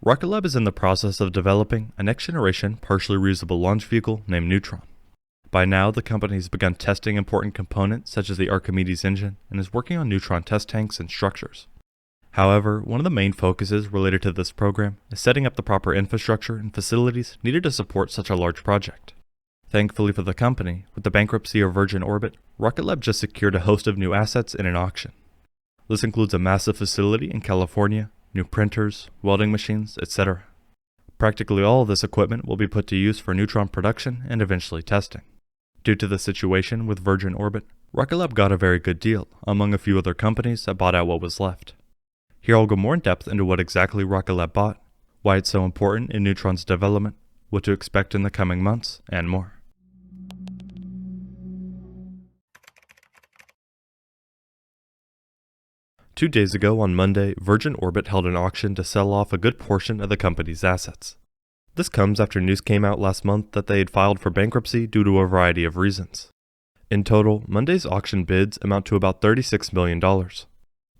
Rocket Lab is in the process of developing a next-generation partially reusable launch vehicle named Neutron. By now, the company has begun testing important components such as the Archimedes engine and is working on Neutron test tanks and structures. However, one of the main focuses related to this program is setting up the proper infrastructure and facilities needed to support such a large project. Thankfully for the company, with the bankruptcy of Virgin Orbit, Rocket Lab just secured a host of new assets in an auction. This includes a massive facility in California, new printers, welding machines, etc. Practically all of this equipment will be put to use for Neutron production and eventually testing. Due to the situation with Virgin Orbit, Rocket Lab got a very good deal among a few other companies that bought out what was left. Here I'll go more in depth into what exactly Rocket Lab bought, why it's so important in Neutron's development, what to expect in the coming months, and more. Two days ago on Monday, Virgin Orbit held an auction to sell off a good portion of the company's assets. This comes after news came out last month that they had filed for bankruptcy due to a variety of reasons. In total, Monday's auction bids amount to about $36 million.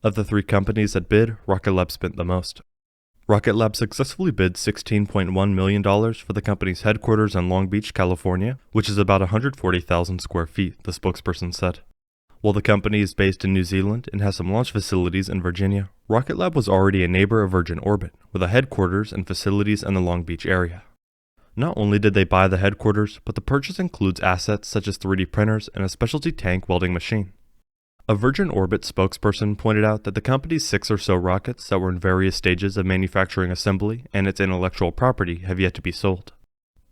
Of the three companies that bid, Rocket Lab spent the most. Rocket Lab successfully bid $16.1 million for the company's headquarters in Long Beach, California, which is about 140,000 square feet, the spokesperson said. While the company is based in New Zealand and has some launch facilities in Virginia, Rocket Lab was already a neighbor of Virgin Orbit, with a headquarters and facilities in the Long Beach area. Not only did they buy the headquarters, but the purchase includes assets such as 3D printers and a specialty tank welding machine. A Virgin Orbit spokesperson pointed out that the company's 6 or so rockets that were in various stages of manufacturing assembly and its intellectual property have yet to be sold.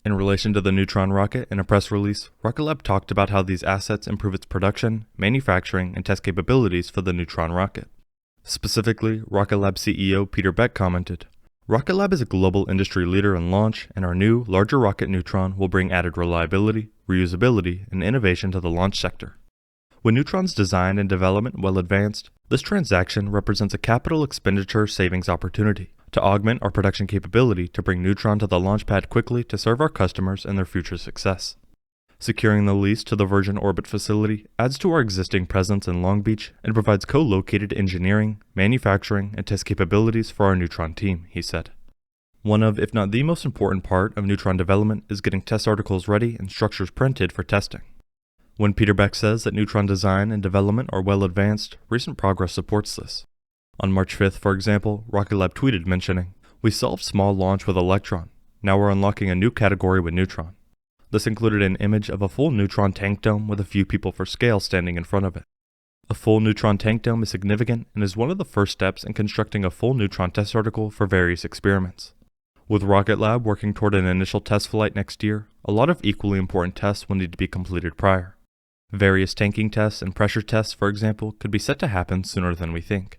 In relation to the Neutron rocket, in a press release, Rocket Lab talked about how these assets improve its production, manufacturing, and test capabilities for the Neutron rocket. Specifically, Rocket Lab CEO Peter Beck commented, "Rocket Lab is a global industry leader in launch, and our new, larger rocket Neutron will bring added reliability, reusability, and innovation to the launch sector." With Neutron's design and development well advanced, this transaction represents a capital expenditure savings opportunity to augment our production capability to bring Neutron to the launch pad quickly to serve our customers and their future success. Securing the lease to the Virgin Orbit facility adds to our existing presence in Long Beach and provides co-located engineering, manufacturing, and test capabilities for our Neutron team, he said. One of, if not the most important part of Neutron development is getting test articles ready and structures printed for testing. When Peter Beck says that Neutron design and development are well advanced, recent progress supports this. On March 5th, for example, Rocket Lab tweeted mentioning, "We solved small launch with Electron. Now we're unlocking a new category with Neutron." This included an image of a full Neutron tank dome with a few people for scale standing in front of it. A full Neutron tank dome is significant and is one of the first steps in constructing a full Neutron test article for various experiments. With Rocket Lab working toward an initial test flight next year, a lot of equally important tests will need to be completed prior. Various tanking tests and pressure tests, for example, could be set to happen sooner than we think.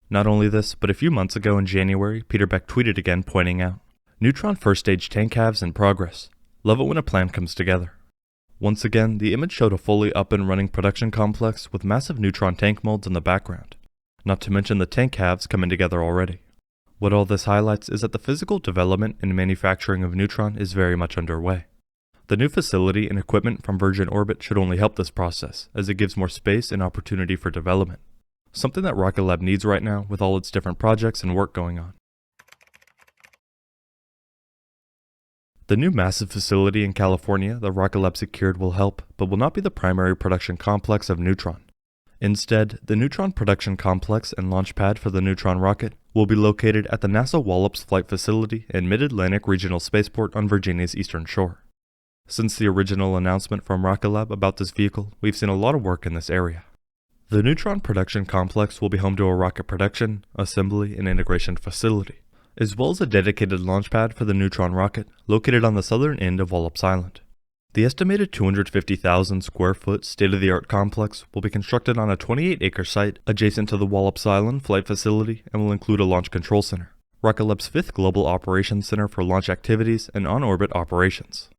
Not only this, but a few months ago in January, Peter Beck tweeted again pointing out, "Neutron first stage tank halves in progress. Love it when a plan comes together." Once again, the image showed a fully up and running production complex with massive Neutron tank molds in the background. Not to mention the tank halves coming together already. What all this highlights is that the physical development and manufacturing of Neutron is very much underway. The new facility and equipment from Virgin Orbit should only help this process, as it gives more space and opportunity for development. Something that Rocket Lab needs right now with all its different projects and work going on. The new massive facility in California that Rocket Lab secured will help, but will not be the primary production complex of Neutron. Instead, the Neutron production complex and launch pad for the Neutron rocket will be located at the NASA Wallops Flight Facility in Mid-Atlantic Regional Spaceport on Virginia's eastern shore. Since the original announcement from Rocket Lab about this vehicle, we've seen a lot of work in this area. The Neutron production complex will be home to a rocket production, assembly, and integration facility, as well as a dedicated launch pad for the Neutron rocket located on the southern end of Wallops Island. The estimated 250,000 square foot state-of-the-art complex will be constructed on a 28-acre site adjacent to the Wallops Island flight facility and will include a launch control center, Rocket Lab's 5th global operations center for launch activities and on-orbit operations.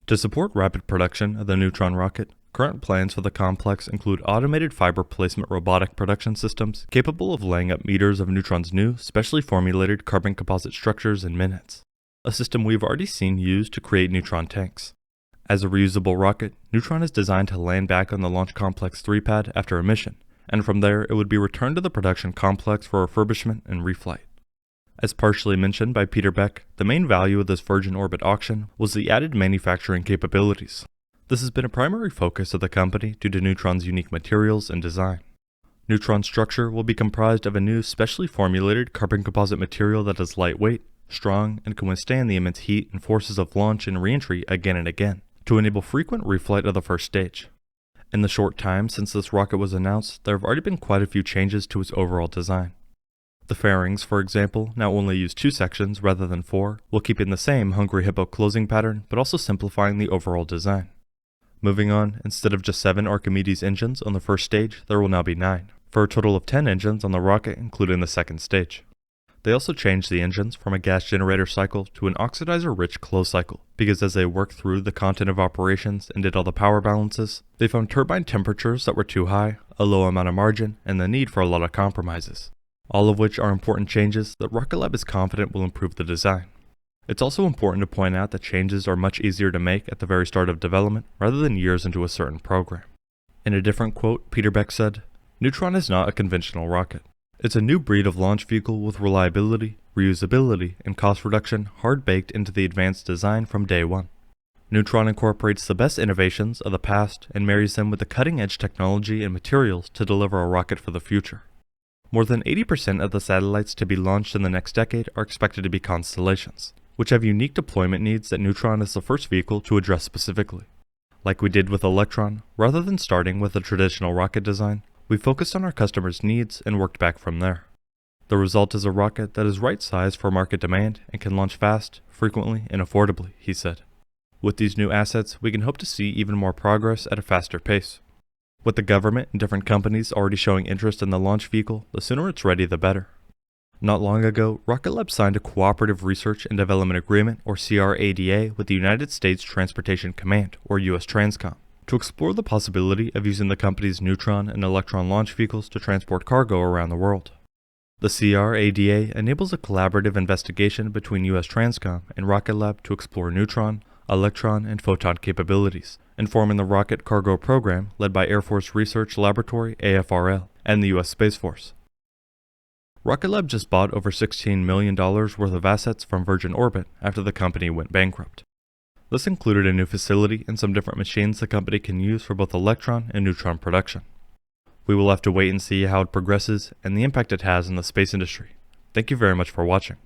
To support rapid production of the Neutron rocket, current plans for the complex include automated fiber placement robotic production systems capable of laying up meters of Neutron's new, specially formulated carbon composite structures in minutes, a system we've already seen used to create Neutron tanks. As a reusable rocket, Neutron is designed to land back on the Launch Complex 3 pad after a mission, and from there it would be returned to the production complex for refurbishment and reflight. As partially mentioned by Peter Beck, the main value of this Virgin Orbit auction was the added manufacturing capabilities. This has been a primary focus of the company due to Neutron's unique materials and design. Neutron's structure will be comprised of a new specially formulated carbon composite material that is lightweight, strong, and can withstand the immense heat and forces of launch and reentry again and again, to enable frequent reflight of the first stage. In the short time since this rocket was announced, there have already been quite a few changes to its overall design. The fairings, for example, now only use 2 sections rather than 4, while keeping the same Hungry Hippo closing pattern, but also simplifying the overall design. Moving on, instead of just 7 Archimedes engines on the first stage, there will now be 9, for a total of 10 engines on the rocket including the second stage. They also changed the engines from a gas generator cycle to an oxidizer-rich closed cycle, because as they worked through the content of operations and did all the power balances, they found turbine temperatures that were too high, a low amount of margin, and the need for a lot of compromises. All of which are important changes that Rocket Lab is confident will improve the design. It's also important to point out that changes are much easier to make at the very start of development rather than years into a certain program. In a different quote, Peter Beck said, "Neutron is not a conventional rocket. It's a new breed of launch vehicle with reliability, reusability, and cost reduction hard-baked into the advanced design from day one. Neutron incorporates the best innovations of the past and marries them with the cutting-edge technology and materials to deliver a rocket for the future." More than 80% of the satellites to be launched in the next decade are expected to be constellations, which have unique deployment needs that Neutron is the first vehicle to address specifically. Like we did with Electron, rather than starting with a traditional rocket design, we focused on our customers' needs and worked back from there. The result is a rocket that is right-sized for market demand and can launch fast, frequently, and affordably, he said. With these new assets, we can hope to see even more progress at a faster pace. With the government and different companies already showing interest in the launch vehicle, the sooner it's ready, the better. Not long ago, Rocket Lab signed a Cooperative Research and Development Agreement, or CRADA, with the United States Transportation Command, or US Transcom, to explore the possibility of using the company's Neutron and Electron launch vehicles to transport cargo around the world. The CRADA enables a collaborative investigation between US Transcom and Rocket Lab to explore Neutron, Electron, and Photon capabilities, informing the Rocket Cargo Program led by Air Force Research Laboratory AFRL and the US Space Force. Rocket Lab just bought over $16 million worth of assets from Virgin Orbit after the company went bankrupt. This included a new facility and some different machines the company can use for both Electron and Neutron production. We will have to wait and see how it progresses and the impact it has in the space industry. Thank you very much for watching.